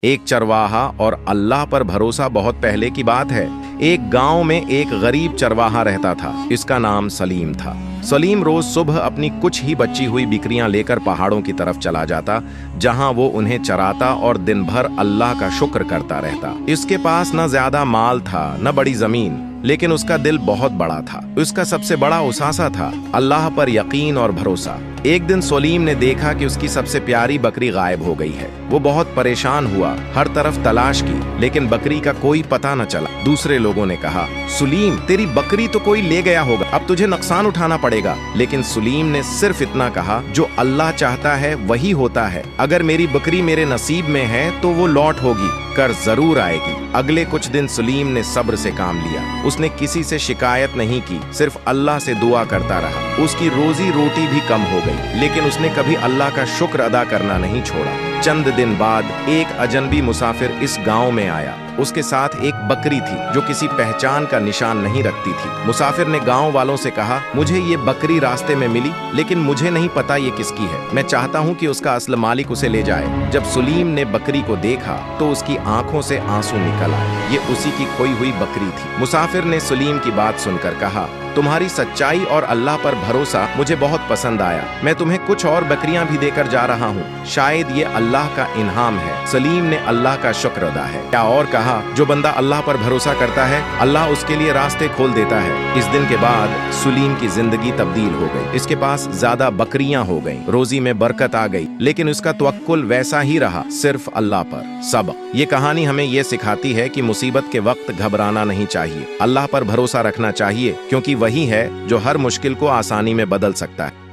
ایک چرواہا اور اللہ پر بھروسہ بہت پہلے کی بات ہے۔ ایک گاؤں میں ایک غریب چرواہا رہتا تھا، اس کا نام سلیم تھا۔ سلیم روز صبح اپنی کچھ ہی بچی ہوئی بکریاں لے کر پہاڑوں کی طرف چلا جاتا، جہاں وہ انہیں چراتا اور دن بھر اللہ کا شکر کرتا رہتا۔ اس کے پاس نہ زیادہ مال تھا نہ بڑی زمین، لیکن اس کا دل بہت بڑا تھا۔ اس کا سب سے بڑا اثاثہ تھا اللہ پر یقین اور بھروسہ۔ ایک دن سلیم نے دیکھا کہ اس کی سب سے پیاری بکری غائب ہو گئی ہے۔ وہ بہت پریشان ہوا، ہر طرف تلاش کی، لیکن بکری کا کوئی پتہ نہ چلا۔ دوسرے لوگوں نے کہا، سلیم تیری بکری تو کوئی لے گیا ہوگا، اب تجھے نقصان اٹھانا پڑے گا۔ لیکن سلیم نے صرف اتنا کہا، جو اللہ چاہتا ہے وہی ہوتا ہے۔ اگر میری بکری میرے نصیب میں ہے تو وہ لوٹ ہوگی، کر ضرور آئے گی۔ اگلے کچھ دن سلیم نے صبر سے کام لیا۔ اس نے کسی سے شکایت نہیں کی، صرف اللہ سے دعا کرتا رہا۔ اس کی روزی روٹی بھی کم ہو گئی، لیکن اس نے کبھی اللہ کا شکر ادا کرنا نہیں چھوڑا۔ چند دن بعد ایک اجنبی مسافر اس گاؤں میں آیا۔ اس کے ساتھ ایک بکری تھی جو کسی پہچان کا نشان نہیں رکھتی تھی۔ مسافر نے گاؤں والوں سے کہا، مجھے یہ بکری راستے میں ملی، لیکن مجھے نہیں پتا یہ کس کی ہے۔ میں چاہتا ہوں کہ اس کا اصل مالک اسے لے جائے۔ جب سلیم نے بکری کو دیکھا تو اس کی آنکھوں سے آنسو نکل آئے۔ یہ اسی کی کھوئی ہوئی بکری تھی۔ مسافر نے سلیم کی بات سن کر کہا، تمہاری سچائی اور اللہ پر بھروسہ مجھے بہت پسند آیا۔ میں تمہیں کچھ اور بکریاں بھی دے کر جا رہا ہوں، شاید یہ اللہ کا انعام ہے۔ سلیم نے اللہ کا شکر ادا ہے کیا اور کہا، جو بندہ اللہ پر بھروسہ کرتا ہے اللہ اس کے لیے راستے کھول دیتا ہے۔ اس دن کے بعد سلیم کی زندگی تبدیل ہو گئی۔ اس کے پاس زیادہ بکریاں ہو گئیں، روزی میں برکت آ گئی، لیکن اس کا توکل ویسا ہی رہا، صرف اللہ پر۔ سبق: یہ کہانی ہمیں یہ سکھاتی ہے کہ مصیبت کے وقت گھبرانا نہیں چاہیے، اللہ پر بھروسہ رکھنا چاہیے، کیونکہ وہی ہے جو ہر مشکل کو آسانی میں بدل سکتا ہے۔